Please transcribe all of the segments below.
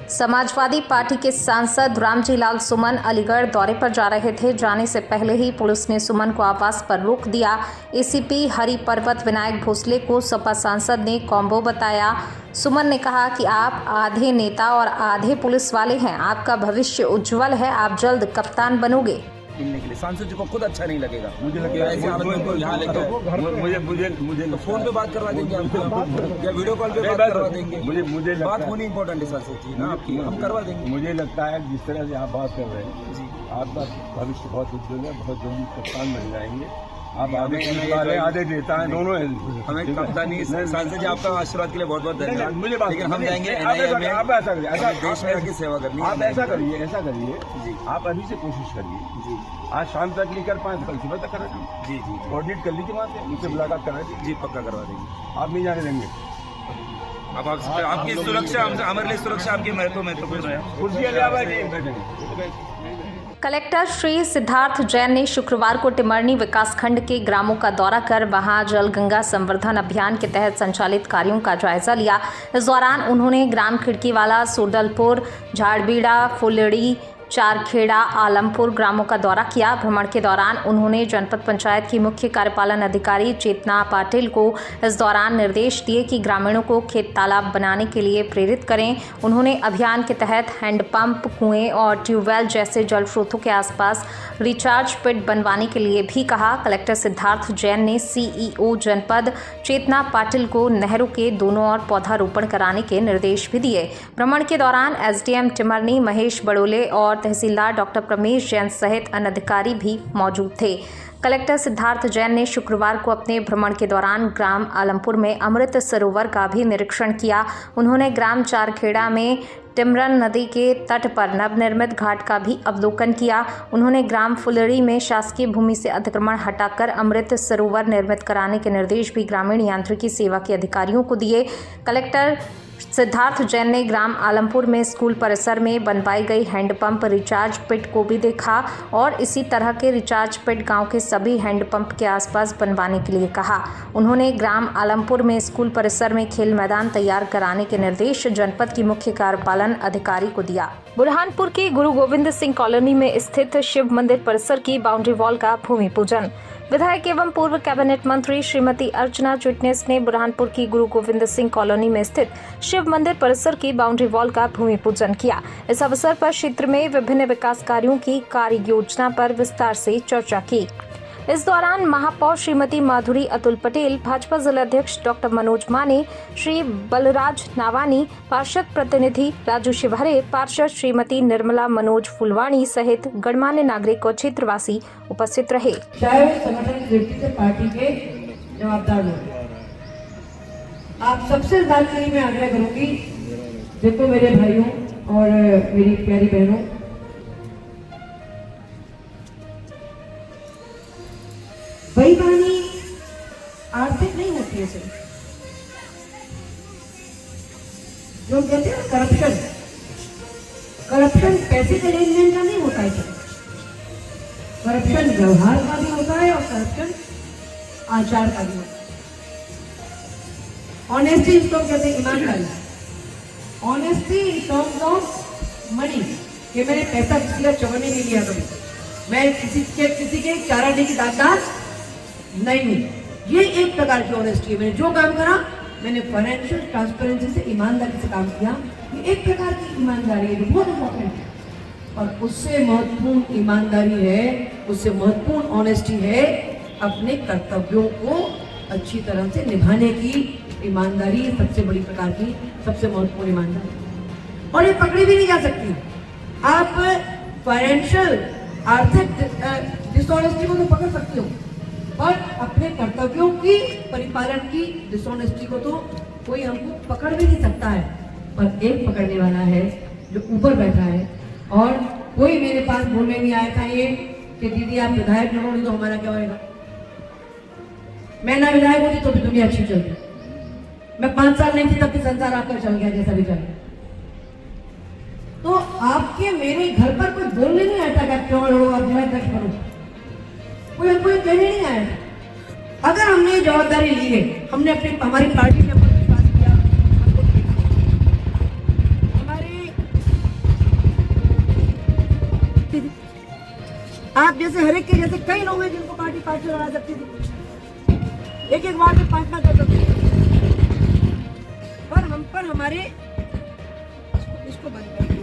Samajwadi party के सांसद रामजी लाल सुमन अलीगढ़ दौरे पर जा रहे थे। जाने से पहले ही पुलिस ने सुमन को आवास पर रोक दिया। एसीपी हरिपर्वत विनायक भोसले को सपा सांसद ने कॉम्बो बताया। सुमन ने कहा कि आप आधे नेता और आधे पुलिस वाले हैं, आपका भविष्य उज्जवल है, आप जल्द कप्तान बनोगे। मिलने के लिए सांसद जी को खुद अच्छा नहीं लगेगा। मुझे लगेगा ऐसे आदमी को यहाँ लेकर मुझे तो फोन पे बात करवा देंगे आपको या वीडियो कॉल पे बात करवा देंगे। मुझे बात होनी इम्पोर्टेंट है सांसद जी ना आपकी, हम करवा देंगे। मुझे लगता है जिस तरह से आप बात कर रहे हैं जी, आपका भविष्य बहुत उज्जवल है, बहुत जल्दी कप्तान बन जाएंगे। आप हमें आधे नेता हैं, दोनों हैं। हमें कप्तानी सांसद जी आपका आशीर्वाद के लिए बहुत बहुत धन्यवाद। मुझे बात लेकिन हम जाएंगे आप ऐसा करिए, देश में आके सेवा करनी है। आप ऐसा करिए जी, आप अभी से कोशिश करिए जी, आज शाम तक नहीं कर पाए कल सुबह तक करा दीजिए। जी जी कोऑर्डिनेट कर लीजिए, वहाँ से मुझसे मुलाकात करा दीजिए। जी, पक्का करवा देंगे। आप नहीं जाने देंगे। अब आपकी सुरक्षा हमारे लिए सुरक्षा आपकी महत्वपूर्ण है। कुर्सियाँ ले आवाज़ कलेक्टर श्री सिद्धार्थ जैन ने शुक्रवार को टिमरनी विकासखंड के ग्रामों का दौरा कर वहां जल गंगा संवर्धन अभियान के तहत संचालित कार्यों का जायजा लिया। इस दौरान उन्होंने ग्राम खिड़कीवाला, सोडलपुर, झाड़बीड़ा, फुलड़ी, चारखेड़ा, आलमपुर ग्रामों का दौरा किया। भ्रमण के दौरान उन्होंने जनपद पंचायत की मुख्य कार्यपालन अधिकारी चेतना पाटिल को इस दौरान निर्देश दिए कि ग्रामीणों को खेत तालाब बनाने के लिए प्रेरित करें। उन्होंने अभियान के तहत हैंडपंप, कुएं और ट्यूबवेल जैसे जल स्रोतों के आसपास रिचार्ज पिट बनवाने के लिए भी कहा। कलेक्टर सिद्धार्थ जैन ने सीईओ जनपद चेतना पाटिल को नहरों के दोनों ओर पौधारोपण कराने के निर्देश भी दिए। भ्रमण के दौरान एसडीएम टिमरनी महेश बड़ोले और तहसीलदार डॉक्टर प्रमेश जैन सहित अन्य अधिकारी भी मौजूद थे। कलेक्टर सिद्धार्थ जैन ने शुक्रवार को अपने भ्रमण के दौरान ग्राम आलमपुर में अमृत सरोवर का भी निरीक्षण किया। उन्होंने ग्राम चारखेड़ा में टिमरन नदी के तट पर नवनिर्मित घाट का भी अवलोकन किया। उन्होंने ग्राम फुलड़ी में शासकीय भूमि से अतिक्रमण हटाकर अमृत सरोवर निर्मित कराने के निर्देश भी ग्रामीण यांत्रिकी सेवा के अधिकारियों को दिए। कलेक्टर सिद्धार्थ जैन ने ग्राम आलमपुर में स्कूल परिसर में बनवाई गई हैंडपंप रिचार्ज पिट को भी देखा और इसी तरह के रिचार्ज पिट गांव के सभी हैंडपंप के आसपास बनवाने के लिए कहा। उन्होंने ग्राम आलमपुर में स्कूल परिसर में खेल मैदान तैयार कराने के निर्देश जनपद की मुख्य कार्यपालन अधिकारी को दिया। बुरहानपुर की गुरु गोविंद सिंह कॉलोनी में स्थित शिव मंदिर परिसर की बाउंड्री वॉल का भूमि पूजन। विधायक एवं पूर्व कैबिनेट मंत्री श्रीमती अर्चना चिटनेस ने बुरहानपुर की गुरु गोविंद सिंह कॉलोनी में स्थित शिव मंदिर परिसर की बाउंड्री वॉल का भूमि पूजन किया। इस अवसर पर क्षेत्र में विभिन्न विकास कार्यों की कार्य योजना पर विस्तार से चर्चा की। इस दौरान महापौर श्रीमती माधुरी अतुल पटेल, भाजपा जिलाध्यक्ष डॉक्टर मनोज माने, श्री बलराज नावानी, पार्षद प्रतिनिधि राजू शिवहरे, पार्षद श्रीमती निर्मला मनोज फुलवाणी सहित गणमान्य नागरिक और क्षेत्रवासी उपस्थित रहे। चाहे वो संगठन की दृष्टि से पार्टी के जवाबदार लोग, आप सबसे बात मैं आग्रह करूंगी, देखो मेरे भाइयों और मेरी प्यारी बहनों, बेईमानी आर्थिक नहीं होती है सिर्फ, जो कहते हैं करप्शन पैसे के लेन देन का नहीं होता है, करप्शन व्यवहार का भी होता है और करप्शन आचार का भी होता है। ऑनेस्टी इसको कहते हैं, ईमानदारी। Honesty in terms of money, कि मैंने पैसा किसी का चुकाने नहीं लिया, कभी मैं किसी के चाराने की दानदार नहीं हूं। ये एक प्रकार की ऑनेस्टी है। मैंने जो काम करा, मैंने फाइनेंशियल ट्रांसपेरेंसी से ईमानदारी से काम किया, ये एक प्रकार की ईमानदारी है जो बहुत इंपॉर्टेंट है। और उससे महत्वपूर्ण ईमानदारी है, उससे महत्वपूर्ण ऑनेस्टी है अपने कर्तव्यों को अच्छी तरह से निभाने की ईमानदारी, सबसे बड़ी प्रकार की, सबसे महत्वपूर्ण ईमानदारी। और ये पकड़ी भी नहीं जा सकती। आप फाइनेंशियल आर्थिक डिसऑनेस्टी को तो पकड़ सकते हो, और अपने कर्तव्यों की परिपालन की डिसऑनेस्टी को तो कोई हमको पकड़ भी नहीं सकता है। पर एक पकड़ने वाला है जो ऊपर बैठा है। और कोई मेरे पास बोलने नहीं आया था ये कि दीदी आप विधायक न होंगे तो हमारा क्या होएगा। मैं ना विधायक होती तो भी दुनिया अच्छी चलती। मैं 5 साल नहीं थी तब भी संसार आपका चल गया जैसा भी चल गया। तो आपके मेरे घर पर कोई बोलने नहीं आता कि क्यों लड़ो, आप विधायक करो, कोई हमको कहने नहीं आया। अगर हमने ये जवाबदारी ली है, हमने हमारी पार्टी के ऊपर विश्वास किया, हमारे आप जैसे हर एक के जैसे कई लोग हैं जिनको पार्टी लड़ा सकती थी, एक एक वार्ड में 5-5 कर सकती थी, पर हम पर हमारे इसको बंद कर दिया।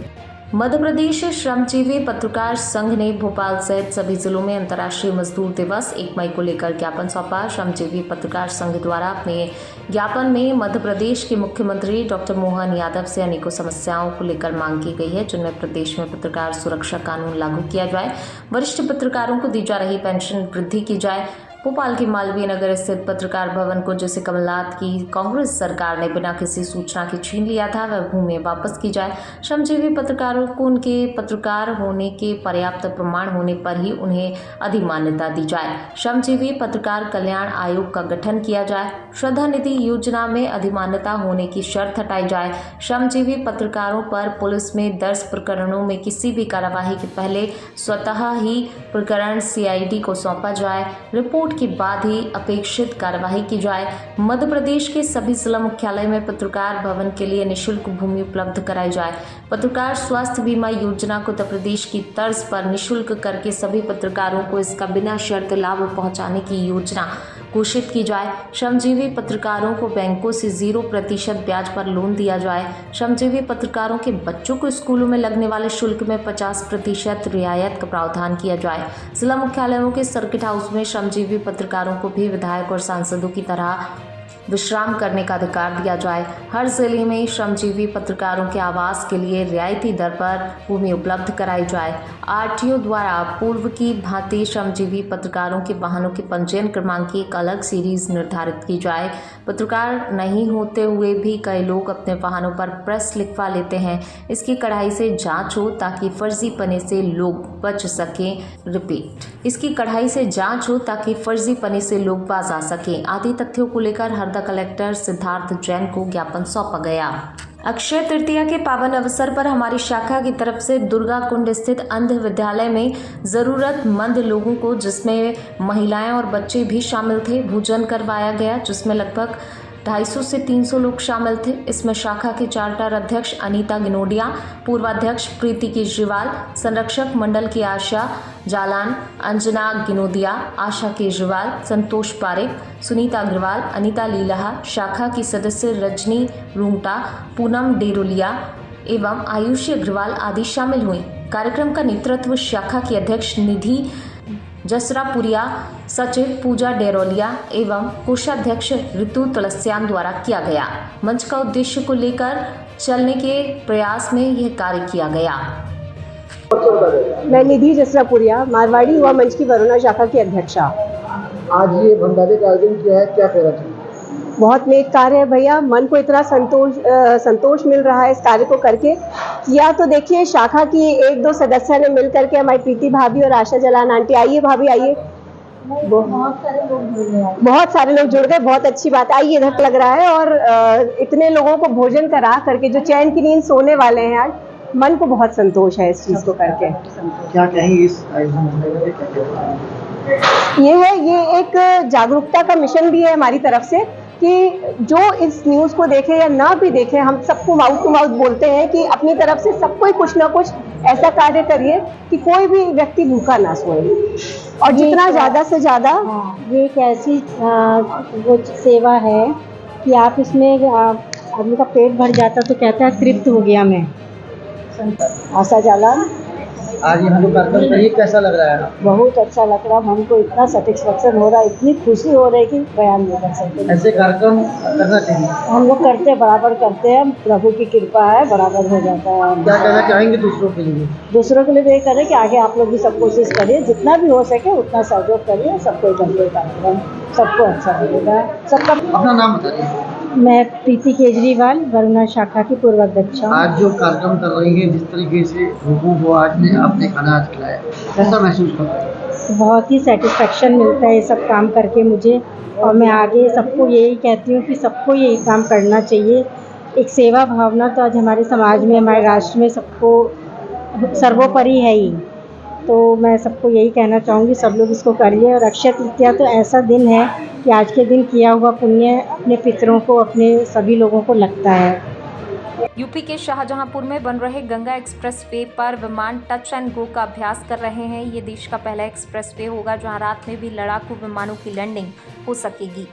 मध्य प्रदेश श्रमजीवी पत्रकार संघ ने भोपाल सहित सभी जिलों में अंतर्राष्ट्रीय मजदूर दिवस 1 मई को लेकर ज्ञापन सौंपा। श्रमजीवी पत्रकार संघ द्वारा अपने ज्ञापन में मध्य प्रदेश के मुख्यमंत्री डॉक्टर मोहन यादव से अनेकों समस्याओं को लेकर मांग की गई है, जिनमें प्रदेश में पत्रकार सुरक्षा कानून लागू किया जाए, वरिष्ठ पत्रकारों को दी जा रही पेंशन वृद्धि की जाए, भोपाल के मालवीय नगर स्थित पत्रकार भवन को जिसे कमलनाथ की कांग्रेस सरकार ने बिना किसी सूचना के छीन लिया था वह भूमि वापस की जाए, श्रमजीवी पत्रकारों को उनके पत्रकार होने के पर्याप्त प्रमाण होने पर ही उन्हें अधिमान्यता दी जाए, श्रमजीवी पत्रकार कल्याण आयोग का गठन किया जाए, श्रद्धा निधि योजना में अधिमान्यता होने की शर्त हटाई जाए, श्रमजीवी पत्रकारों पर पुलिस में दर्ज प्रकरणों में किसी भी कार्यवाही के पहले स्वतः ही प्रकरण CID को सौंपा जाए, रिपोर्ट के बाद ही अपेक्षित कार्यवाही की जाए, मध्य प्रदेश के सभी जिला मुख्यालय में पत्रकार भवन के लिए निःशुल्क भूमि उपलब्ध कराई जाए, पत्रकार स्वास्थ्य बीमा योजना को उत्तर प्रदेश की तर्ज पर निःशुल्क करके सभी पत्रकारों को इसका बिना शर्त लाभ पहुंचाने की योजना घोषित की जाए, श्रमजीवी पत्रकारों को बैंकों से 0% ब्याज पर लोन दिया जाए, श्रमजीवी पत्रकारों के बच्चों को स्कूलों में लगने वाले शुल्क में 50% रियायत का प्रावधान किया जाए, जिला मुख्यालयों के सर्किट हाउस में श्रमजीवी पत्रकारों को भी विधायक और सांसदों की तरह विश्राम करने का अधिकार दिया जाए, हर जिले में श्रमजीवी पत्रकारों के आवास के लिए रियायती दर पर भूमि उपलब्ध कराई जाए, RTO द्वारा पूर्व की भांति श्रमजीवी पत्रकारों के वाहनों के पंजीयन क्रमांक की एक अलग सीरीज निर्धारित की जाए, पत्रकार नहीं होते हुए भी कई लोग अपने वाहनों पर प्रेस लिखवा लेते हैं, इसकी कड़ाई से जांच हो ताकि फर्जीपने से लोग बच सकें। रिपीट, इसकी कड़ाई से जांच हो ताकि फर्जीपने से लोग बाज आ सकें। आदि तथ्यों को लेकर हरदा कलेक्टर सिद्धार्थ जैन को ज्ञापन सौंपा गया। अक्षय तृतीया के पावन अवसर पर हमारी शाखा की तरफ से दुर्गा कुंड स्थित अंध विद्यालय में जरूरतमंद लोगों को, जिसमें महिलाएं और बच्चे भी शामिल थे, भोजन करवाया गया, जिसमें लगभग 250 से 300 लोग शामिल थे। इसमें शाखा के चार्टर अध्यक्ष अनीता गिनोडिया, पूर्वाध्यक्ष प्रीति केजरीवाल, संरक्षक मंडल की आशा जालान, अंजना गिनोदिया, आशा केजरीवाल, संतोष पारेख, सुनीता अग्रवाल, अनीता लीलाहा, शाखा की सदस्य रजनी रूंगटा, पूनम डेरोलिया एवं आयुषी अग्रवाल आदि शामिल हुई। कार्यक्रम का नेतृत्व शाखा की अध्यक्ष निधि जसरापुरिया, सचिव पूजा डेरोलिया एवं कोषाध्यक्ष ऋतु तुलस्यान द्वारा किया गया। मंच का उद्देश्य को लेकर चलने के प्रयास में यह कार्य किया गया। मैं निधि जसरापुरिया, मारवाड़ी युवा मंच की वरुणा शाखा की अध्यक्षा। आज ये भंडारे का आयोजन किया है, क्या कहना चाहिए? बहुत नेक कार्य है भैया, मन को इतना संतोष मिल रहा है इस कार्य को करके। या तो देखिए, शाखा की 1-2 सदस्य ने मिल करके, हमारी प्रीति भाभी और आशा जलान आंटी, आइए भाभी आइए, बहुत सारे लोग जुड़ गए, बहुत अच्छी बात। आइए, इधर लग रहा है। और इतने लोगों को भोजन करा करके जो चैन की नींद सोने वाले हैं आज, मन को बहुत संतोष है इस चीज को करके। क्या कहेंगे इस आयोजन? ये एक जागरूकता का मिशन भी है हमारी तरफ से कि जो इस न्यूज़ को देखे या ना भी देखे, हम सबको माउथ टू माउथ बोलते हैं कि अपनी तरफ से सब कोई कुछ ना कुछ ऐसा कार्य करिए कि कोई भी व्यक्ति भूखा ना सोए, और जितना ज़्यादा से ज़्यादा। ये एक ऐसी वो सेवा है कि आप इसमें आदमी का पेट भर जाता तो कहता है तृप्त हो गया मैं। आशा जालान, आज यहाँ जो कार्यक्रम करिए, कैसा लग रहा है? बहुत अच्छा लग रहा है हमको, इतना सेटिस्फेक्शन हो रहा है, इतनी खुशी हो रही है कि बयान नहीं कर सकते। ऐसे कार्यक्रम करना चाहिए। हम लोग करते हैं, बराबर करते हैं, प्रभु की कृपा है, बराबर हो जाता है। क्या कहना चाहेंगे दूसरों के लिए? दूसरों के लिए तो ये करें कि आगे आप लोग भी सब कोशिश करिए, जितना भी हो सके उतना सहयोग करिए, सबको करते कार्यक्रम, सबको अच्छा लगेगा। सबका अपना नाम बताइए। मैं प्रीति केजरीवाल, वरुणा शाखा की पूर्वाध्यक्ष। आज जो कार्यक्रम कर रही है, जिस तरीके से लोगों को आज ने आपने खाना आज खिलाया, कैसा महसूस कर रहे हैं? बहुत ही सेटिस्फेक्शन मिलता है ये सब काम करके मुझे, और मैं आगे सबको यही कहती हूँ कि सबको यही काम करना चाहिए। एक सेवा भावना तो आज हमारे समाज में, हमारे राष्ट्र में सबको सर्वोपरि है ही, तो मैं सबको यही कहना चाहूँगी सब लोग इसको करिए। और अक्षय तृतीया तो ऐसा दिन है कि आज के दिन किया हुआ पुण्य अपने पितरों को, अपने सभी लोगों को लगता है। यूपी के शाहजहांपुर में बन रहे गंगा एक्सप्रेसवे पर विमान टच एंड गो का अभ्यास कर रहे हैं। ये देश का पहला एक्सप्रेसवे होगा जहां रात में भी लड़ाकू विमानों की लैंडिंग हो सकेगी।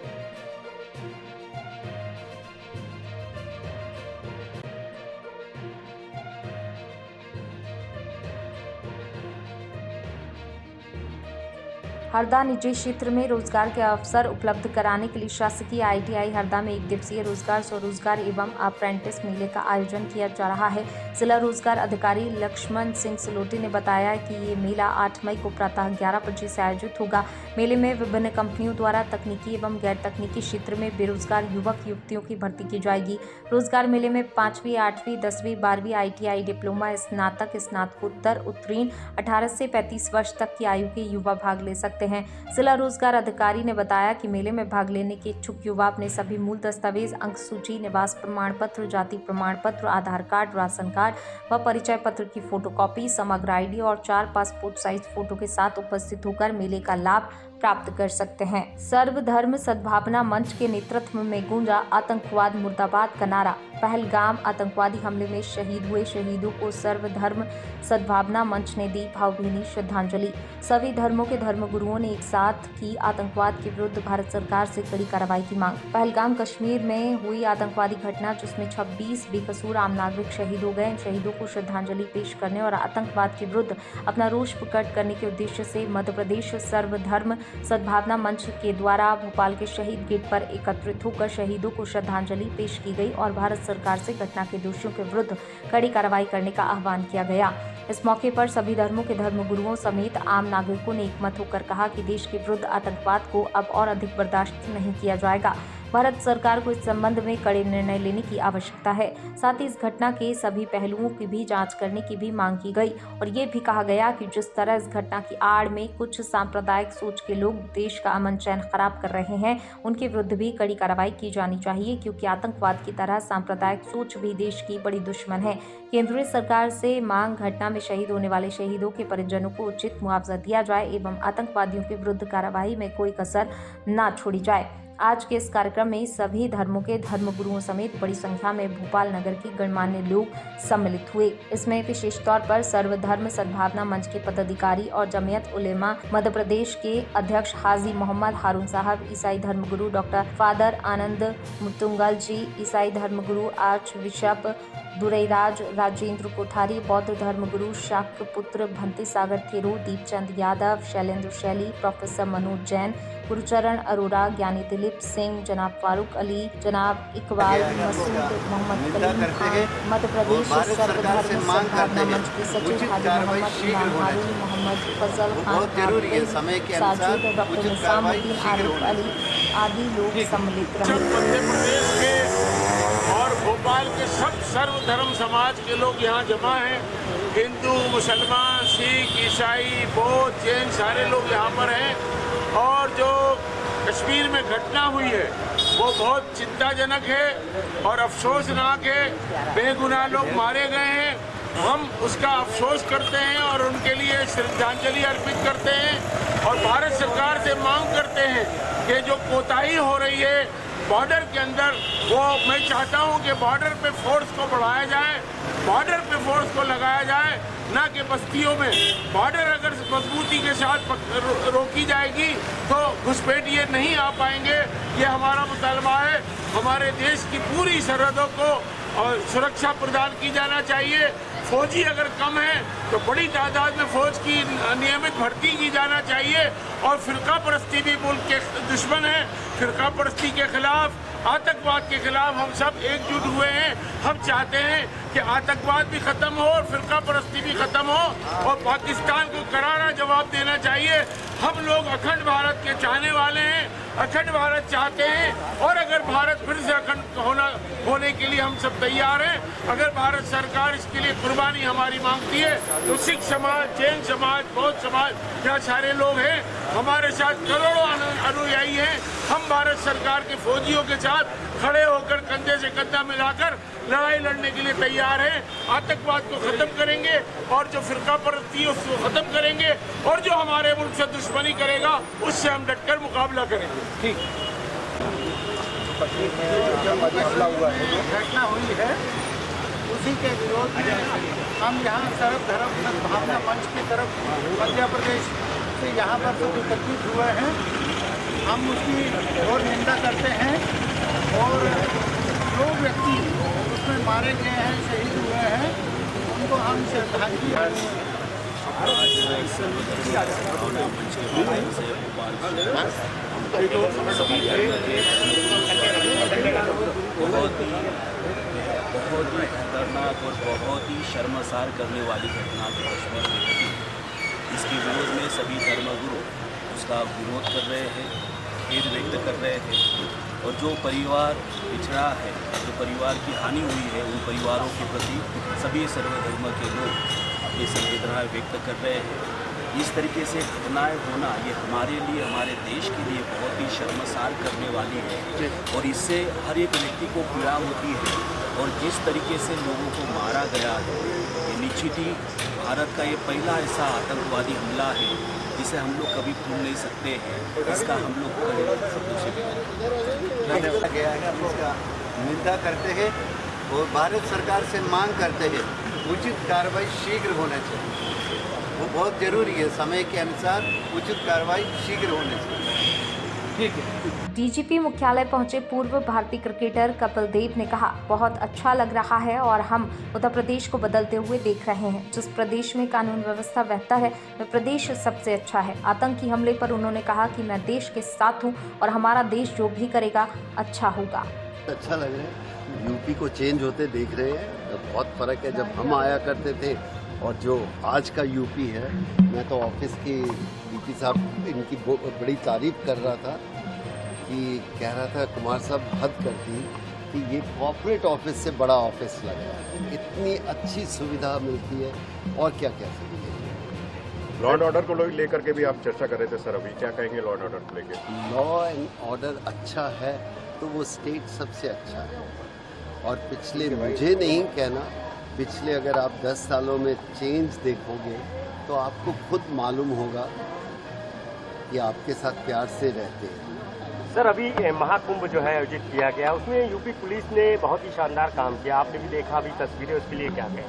हरदा निजी क्षेत्र में रोजगार के अवसर उपलब्ध कराने के लिए शासकीय ITI हरदा में 1 दिवसीय रोजगार स्वरोजगार एवं अप्रेंटिस मेले का आयोजन किया जा रहा है। जिला रोजगार अधिकारी लक्ष्मण सिंह सिलोटी ने बताया कि ये मेला 8 मई को प्रातः 11 बजे से आयोजित होगा। मेले में विभिन्न कंपनियों द्वारा तकनीकी एवं गैर तकनीकी क्षेत्र में बेरोजगार युवक युवतियों की भर्ती की जाएगी। रोजगार मेले में 5वीं, 8वीं, 10वीं, 12वीं ITI डिप्लोमा, स्नातक, स्नातकोत्तर उत्तीर्ण 18 से 35 वर्ष तक की आयु के युवा भाग ले सकते हैं। जिला रोजगार अधिकारी ने बताया कि मेले में भाग लेने के इच्छुक युवा अपने सभी मूल दस्तावेज, अंक सूची, निवास प्रमाण पत्र, जाति प्रमाण पत्र, आधार कार्ड, राशन कार्ड व परिचय पत्र की फोटोकॉपी, समग्र ID और 4 पासपोर्ट साइज फोटो के साथ उपस्थित होकर मेले का लाभ प्राप्त कर सकते हैं। सर्वधर्म सद्भावना मंच के नेतृत्व में गूंजा आतंकवाद मुर्दाबाद का नारा। पहलगाम आतंकवादी हमले में शहीद हुए शहीदों को सर्वधर्म सद्भावना मंच ने दी भावभीनी श्रद्धांजलि। सभी धर्मों के धर्मगुरुओं ने एक साथ की आतंकवाद के विरुद्ध भारत सरकार से कड़ी कार्रवाई की मांग। पहलगाम कश्मीर में हुई आतंकवादी घटना जिसमें 26 बेकसूर आम नागरिक शहीद हो गए। इन शहीदों को श्रद्धांजलि पेश करने और आतंकवाद के विरुद्ध अपना रोष प्रकट करने के उद्देश्य से मध्य प्रदेश सर्वधर्म सद्भावना मंच के द्वारा भोपाल के शहीद गेट पर एकत्रित होकर शहीदों को श्रद्धांजलि पेश की गई और भारत सरकार से घटना के दोषियों के विरुद्ध कड़ी कार्रवाई करने का आह्वान किया गया। इस मौके पर सभी धर्मों के धर्मगुरुओं समेत आम नागरिकों ने एकमत होकर कहा कि देश के विरुद्ध आतंकवाद को अब और अधिक बर्दाश्त नहीं किया जाएगा। भारत सरकार को इस संबंध में कड़े निर्णय लेने की आवश्यकता है। साथ ही इस घटना के सभी पहलुओं की भी जांच करने की भी मांग की गई और ये भी कहा गया कि जिस तरह इस घटना की आड़ में कुछ सांप्रदायिक सोच के लोग देश का अमन चैन खराब कर रहे हैं, उनके विरुद्ध भी कड़ी कार्रवाई की जानी चाहिए, क्योंकि आतंकवाद की तरह सांप्रदायिक सोच भी देश की बड़ी दुश्मन है। केंद्रीय सरकार से मांग, घटना में शहीद होने वाले शहीदों के परिजनों को उचित मुआवजा दिया जाए एवं आतंकवादियों के विरुद्ध कार्रवाई में कोई कसर न छोड़ी जाए। आज के इस कार्यक्रम में सभी धर्मों के धर्मगुरुओं समेत बड़ी संख्या में भोपाल नगर के गणमान्य लोग सम्मिलित हुए। इसमें विशेष तौर पर सर्वधर्म सद्भावना मंच के पदाधिकारी और जमीयत उलेमा मध्य प्रदेश के अध्यक्ष हाजी मोहम्मद हारून साहब, ईसाई धर्मगुरु डॉक्टर फादर आनंद मुतुंगल जी, ईसाई धर्मगुरु आर्च बिशप दुरईराज राजेंद्र कोठारी, बौद्ध धर्मगुरु शाक्यपुत्र भंते सागर थेरो, दीपचंद यादव, शैलेंद्र शैली, प्रोफेसर मनोज जैन, गुरुचरण अरोड़ा, ज्ञानी दिलीप सिंह, जनाब फारूक अली, जनाब इकबाल मसूद, मोहम्मद कलीम खान, मध्य प्रदेश सर्वधर्म सद्भावना मंच के सचिव हाजी मोहम्मद इमाम हारून, मोहम्मद फजल खान, साजिद, डॉक्टर निजामुद्दीन, आरिफ अली आदि लोग सम्मिलित रहे। और भोपाल के सब सर्वधर्म समाज के लोग यहाँ जमा हैं। हिंदू, मुसलमान, सिख, ईसाई, बौद्ध, जैन सारे लोग यहाँ पर हैं। और जो कश्मीर में घटना हुई है वो बहुत चिंताजनक है और अफसोसनाक है। बेगुनाह लोग मारे गए हैं। हम उसका अफसोस करते हैं और उनके लिए श्रद्धांजलि अर्पित करते हैं और भारत सरकार से मांग करते हैं कि जो कोताही हो रही है बॉर्डर के अंदर, वो मैं चाहता हूं कि बॉर्डर पे फोर्स को बढ़ाया जाए, बॉर्डर पे फोर्स को लगाया जाए, ना कि बस्तियों में। बॉर्डर अगर मजबूती के साथ रोकी जाएगी तो घुसपैठिए नहीं आ पाएंगे। ये हमारा मुतालबा है। हमारे देश की पूरी सरहदों को और सुरक्षा प्रदान की जाना चाहिए। फौजी अगर कम है तो बड़ी तादाद में फौज की नियमित भर्ती की जाना चाहिए। और फिरका परस्ती भी मुल्क के दुश्मन है। फिरका परस्ती के खिलाफ, आतंकवाद के खिलाफ हम सब एकजुट हुए हैं। हम चाहते हैं कि आतंकवाद भी ख़त्म हो और फिरका परस्ती भी ख़त्म हो और पाकिस्तान को करारा जवाब देना चाहिए। हम लोग अखंड भारत के चाहने वाले हैं, अखंड भारत चाहते हैं और अगर भारत फिर से अखंड होने के लिए हम सब तैयार हैं। अगर भारत सरकार इसके लिए कुर्बानी हमारी मांगती है तो सिख समाज, जैन समाज, बौद्ध समाज, यहाँ सारे लोग हैं, हमारे साथ करोड़ों अनुयायी हैं। हम भारत सरकार के फौजियों के साथ खड़े होकर कंधे से कंधा मिलाकर लड़ाई लड़ने के लिए तैयार हैं। आतंकवाद को ख़त्म करेंगे और जो फिरका परस्ती है उसको ख़त्म करेंगे और जो हमारे मुल्क से दुश्मनी करेगा उससे हम डटकर मुकाबला करेंगे। ठीक हमला हुआ है, जो घटना हुई है उसी के विरोध में हम यहाँ सर्वधर्म सद्भावना मंच की तरफ मध्य प्रदेश से यहाँ पर सब एकत्रित हुए हैं। हम उसकी घोर निंदा करते हैं और जो व्यक्ति उसमें मारे गए हैं, शहीद हुए हैं, उनको हम श्रद्धांजलि बहुत ही खतरनाक और बहुत ही शर्मसार करने वाली घटना जो कश्मीर में घटी, इसके विरोध में सभी धर्मगुरु उसका विरोध कर रहे हैं, खेद व्यक्त कर रहे हैं। और जो परिवार पिछड़ा है, जो परिवार की हानि हुई है, उन परिवारों के प्रति सभी सर्वधर्म के लोग अपनी संवेदनाएं व्यक्त कर रहे हैं। इस तरीके से घटनाएं होना ये हमारे लिए, हमारे देश के लिए बहुत ही शर्मसार करने वाली है और इससे हर एक व्यक्ति को पीड़ा होती है। और जिस तरीके से लोगों को मारा गया है, ये निश्चित ही भारत का ये पहला ऐसा आतंकवादी हमला है जिसे हम लोग कभी भूल नहीं सकते हैं। इसका हम लोग कड़े शब्दों से गया है, हम इसका निंदा करते हैं और भारत सरकार से मांग करते हैं उचित कार्रवाई शीघ्र होना चाहिए। वो बहुत ज़रूरी है, समय के अनुसार उचित कार्रवाई शीघ्र होनी चाहिए। ठीक है। डीजीपी मुख्यालय पहुंचे पूर्व भारतीय क्रिकेटर कपिल देव ने कहा, बहुत अच्छा लग रहा है और हम उत्तर प्रदेश को बदलते हुए देख रहे हैं। जिस प्रदेश में कानून व्यवस्था बेहतर है वह प्रदेश सबसे अच्छा है। आतंकी हमले पर उन्होंने कहा कि मैं देश के साथ हूं और हमारा देश जो भी करेगा अच्छा होगा। अच्छा लग रहा है, यूपी को चेंज होते देख रहे हैं। बहुत फ़र्क है जब हम आया करते थे और जो आज का यूपी है। मैं तो ऑफिस की डीपी साहब इनकी बड़ी तारीफ कर रहा था कि कह रहा था कुमार साहब हद कर दी कि ये कॉर्पोरेट ऑफिस से बड़ा ऑफिस लग रहा है, इतनी अच्छी सुविधा मिलती है और क्या क्या सुविधा। लॉ एंड ऑर्डर को लेकर के भी आप चर्चा कर रहे थे सर, अभी क्या कहेंगे लॉ एंड ऑर्डर को लेकर? लॉ एंड ऑर्डर अच्छा है तो वो स्टेट सबसे अच्छा है। और पिछले, मुझे नहीं कहना, पिछले अगर आप 10 सालों में चेंज देखोगे तो आपको खुद मालूम होगा कि आपके साथ प्यार से रहते हैं। सर, अभी महाकुंभ जो है आयोजित किया गया, उसमें यूपी पुलिस ने बहुत ही शानदार काम किया, आपने भी देखा अभी तस्वीरें, उसके लिए क्या कहें?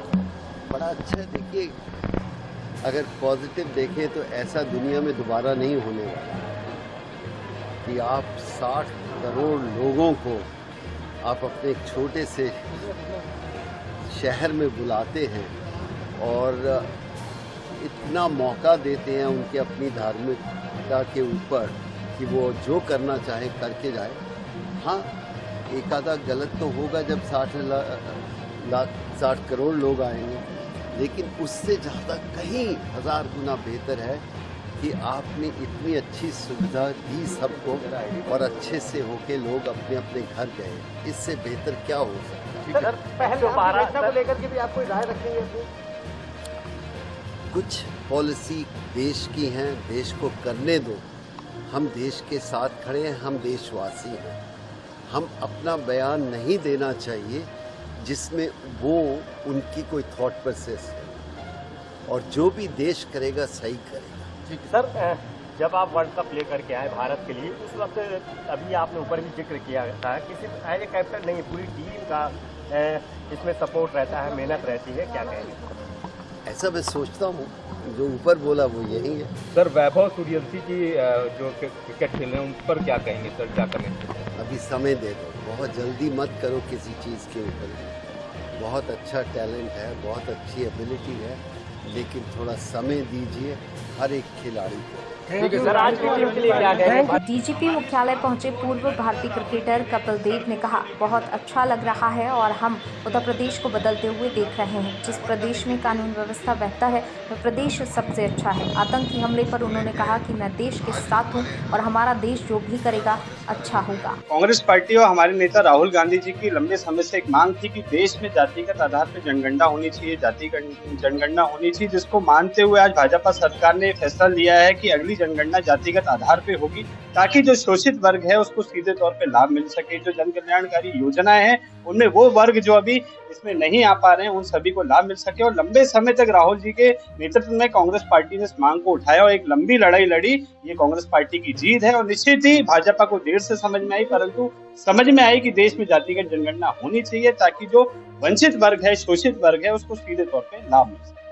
बड़ा अच्छा है। देखिए, अगर पॉजिटिव देखें तो ऐसा दुनिया में दोबारा नहीं होने वाला कि आप 60 करोड़ लोगों को आप अपने एक छोटे से शहर में बुलाते हैं और इतना मौका देते हैं उनके अपनी धार्मिकता के ऊपर कि वो जो करना चाहे करके जाए। हाँ, एक आधा गलत तो होगा जब 60 करोड़ लोग आएंगे, लेकिन उससे ज़्यादा कहीं 1000 गुना बेहतर है कि आपने इतनी अच्छी सुविधा दी सबको और अच्छे से होके लोग अपने अपने घर गए। इससे बेहतर क्या हो सकता है? सर, पहले महाराष्ट्र को लेकर के भी आप कोई राय रखेंगे अपनी? कुछ पॉलिसी देश की हैं, देश को करने दो। हम देश के साथ खड़े हैं, हम देशवासी हैं। हम अपना बयान नहीं देना चाहिए जिसमें वो उनकी कोई थॉट प्रोसेस है, और जो भी देश करेगा सही करेगा। सर, जब आप वर्ल्ड कप लेकर के आए भारत के लिए, उस वक्त अभी आपने ऊपर भी जिक्र किया था किसी एज ए कैप्टन नहीं, पूरी टीम का इसमें सपोर्ट रहता है, मेहनत रहती है, क्या कहेंगे? ऐसा मैं सोचता हूँ, जो ऊपर बोला वो यही है। सर, वैभव सूर्यवंशी की जो क्रिकेट खेल रहे हैं उन पर क्या कहेंगे सर, क्या करेंगे? अभी समय दे दो, बहुत जल्दी मत करो किसी चीज़ के ऊपर। बहुत अच्छा टैलेंट है, बहुत अच्छी एबिलिटी है, लेकिन थोड़ा समय दीजिए हर एक खिलाड़ी को। सर, आज की टीम के लिए क्या कहेंगे? डीजीपी मुख्यालय पहुंचे पूर्व भारतीय क्रिकेटर कपिल देव ने कहा, बहुत अच्छा लग रहा है और हम उत्तर प्रदेश को बदलते हुए देख रहे हैं। जिस प्रदेश में कानून व्यवस्था बेहतर है वह प्रदेश सबसे अच्छा है। आतंकी हमले पर उन्होंने कहा कि मैं देश के साथ हूं और हमारा देश जो भी करेगा अच्छा होगा। कांग्रेस पार्टी और हमारे नेता राहुल गांधी जी की लंबे समय से एक मांग थी कि देश में जातिगत आधार पर जनगणना होनी चाहिए, जनगणना होनी चाहिए, जिसको मानते हुए आज भाजपा सरकार ने फैसला लिया है कि अगली पूरी जनगणना जातिगत आधार पे होगी, ताकि जो शोषित वर्ग है उसको सीधे तौर पे लाभ मिल सके। जो जन कल्याणकारी योजनाएं हैं उनमें वो वर्ग जो अभी इसमें नहीं आ पा रहे हैं उन सभी को लाभ मिल सके। और लंबे समय तक राहुल जी के नेतृत्व में कांग्रेस पार्टी ने इस मांग को उठाया और एक लंबी लड़ाई लड़ी। ये कांग्रेस पार्टी की जीत है और निश्चित ही भाजपा को देर से समझ में आई, परंतु समझ में आई कि देश में जातिगत जनगणना होनी चाहिए ताकि जो वंचित वर्ग है, शोषित वर्ग है, उसको सीधे तौर पे लाभ मिल सके।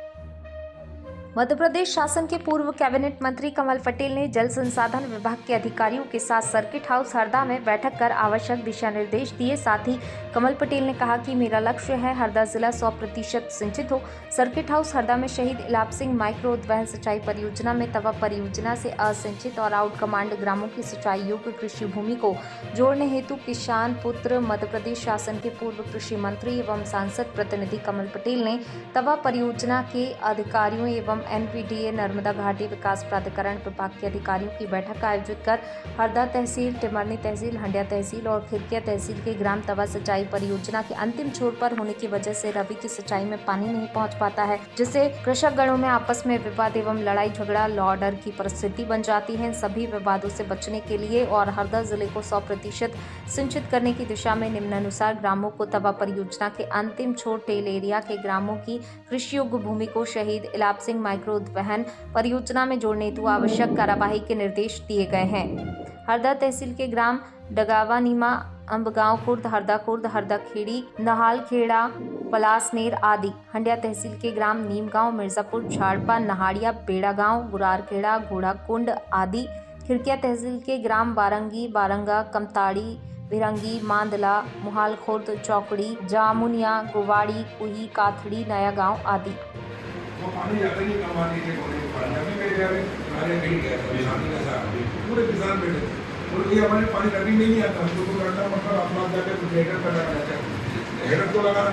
मध्य प्रदेश शासन के पूर्व कैबिनेट मंत्री कमल पटेल ने जल संसाधन विभाग के अधिकारियों के साथ सर्किट हाउस हरदा में बैठक कर आवश्यक दिशा निर्देश दिए। साथ ही कमल पटेल ने कहा कि मेरा लक्ष्य है हरदा जिला 100% सिंचित हो। सर्किट हाउस हरदा में शहीद इलाप सिंह माइक्रो उद्वहन सिंचाई परियोजना में तवा परियोजना से असिंचित और आउट कमांड ग्रामों की सिंचाई योग्य कृषि भूमि को जोड़ने हेतु किसान पुत्र मध्य प्रदेश शासन के पूर्व कृषि मंत्री एवं सांसद प्रतिनिधि कमल पटेल ने तवा परियोजना के अधिकारियों एवं NPDA नर्मदा घाटी विकास प्राधिकरण विभाग के अधिकारियों की बैठक आयोजित कर हरदा तहसील, टिमरनी तहसील, हंडिया तहसील और खिरकिया तहसील के ग्राम तवा सिंचाई परियोजना के अंतिम छोर पर होने की वजह से रबी की सिंचाई में पानी नहीं पहुंच पाता है, जिससे कृषक गणों में आपस में विवाद एवं लड़ाई झगड़ा, लॉ ऑर्डर की परिस्थिति बन जाती है। सभी विवादों से बचने के लिए और हरदा जिले को 100% सिंचित करने की दिशा में निम्नानुसार ग्रामों को तवा परियोजना के अंतिम छोर टेल एरिया के ग्रामों की कृषि योग्य भूमि को शहीद इलाप सिंह माइक्रो उद्वहन परियोजना में जोड़ने हेतु आवश्यक कार्यवाही के निर्देश दिए गए हैं। हरदा तहसील के ग्राम डगावा नीमा, अम्बगांव खुर्द, हरदा खेड़ी, नहाल खेड़ा, पलासनेर आदि। हंडिया तहसील के ग्राम नीमगांव, मिर्जापुर, झाड़पा, नहाड़िया, बेड़ा गांव, गुरारखेड़ा, घोड़ा कुंड आदि। खिरकिया तहसील के ग्राम बारंगी, बारंगा, कमताड़ी, भिरंगी, मांदला, मुहाल खुर्द, चौकड़ी, जामुनिया, गुवाड़ी, कुही, काथड़ी, नया गांव आदि। वो पानी जाता ही नहीं कमाने के पानी अभी कहीं जा रहे अरे कहीं गया किसानी का साथ पूरे किसान बैठे और ये हमारे पानी कभी नहीं आता, हमको तो करना मतलब अपना जाकर कुछ हेडर कर लगा रहता है। हेडर तो लगा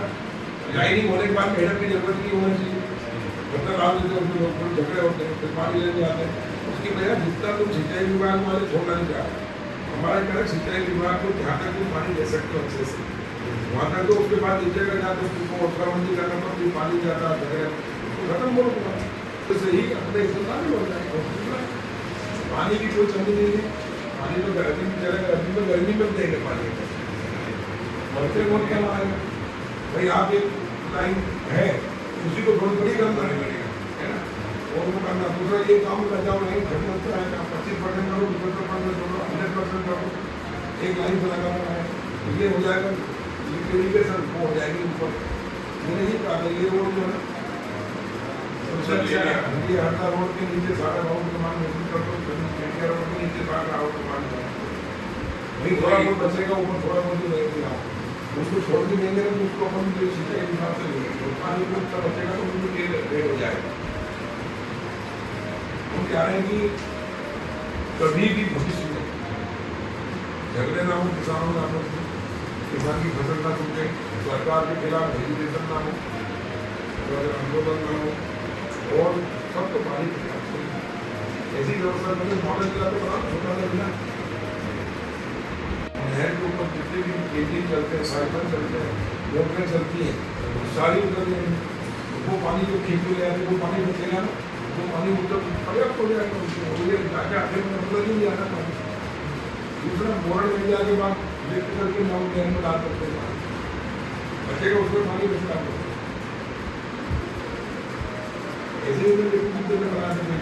लाइनिंग होने के बाद हेडर की जरूरत नहीं होनी चाहिए, मतलब आप जैसे लोग झगड़े होते हैं फिर पानी लेने आते हैं। उसकी वजह जितना तुम सिंचाई विभाग वाले छोड़ना नहीं चाहते, हमारे घर सिंचाई विभाग को जहाँ तक तुम पानी दे सकते हो अच्छे से वहाँ तक, तो उसके बाद नीचे का जाते हो उत्तरबंदी करना पर भी पानी जाता है खत्म बोलो तो सही अपने हो जाएगा। पानी की कोई कमी नहीं है, पानी तो गर्मी में चलेगा, गर्मी तो गर्मी में देंगे पानी बढ़ते बहुत क्या आएगा भाई। आप एक लाइन है उसी को थोड़ी बड़ी कम करने लगेगा है ना, और वो करना दूसरा ये काम कर जाओ नहीं घटना है 25% करो, 50% करो, 100% करो, एक लाइन बना करना है ये हो जाएगा, इरिगेशन हो जाएगी ऊपर। मैंने ये कहा ये रोड जो है ये हरदा रोड के नीचे सारा गाँव के मान कर दो, रोड के नीचे सारा गाँव के मान वही थोड़ा बहुत बचेगा, ऊपर थोड़ा बहुत रहेगा, उसको छोड़ के देंगे तो उसको अपन सिंचाई विभाग से लेंगे, पानी को उतना बचेगा तो उनको रेट हो जाएगा। हम कह रहे हैं कि कभी भी भविष्य में झगड़े ना हो किसानों ना हो, किसान की फसल ना टूटे, सरकार के खिलाफ वेजिटेशन ना हो, आंदोलन ना हो और सबको पानी ऐसी व्यवस्था मतलब मॉडल जिला तो बना छोटा सा जिला नहर के ऊपर जितने भी केजी चलते हैं, साइकिल चलते हैं, मोटरें चलती हैं, सारी उधर वो पानी जो खेत में ले आते वो पानी बचेगा ना, वो पानी मतलब पर्याप्त हो जाएगा उसको, ये जाके आगे में मतलब नहीं आना पानी। दूसरा बोरड में जाके बाद लिफ्ट करके नाव नहर में डाल सकते हैं, बचेगा उसमें पानी बचता है। ऐसे ही बना सकते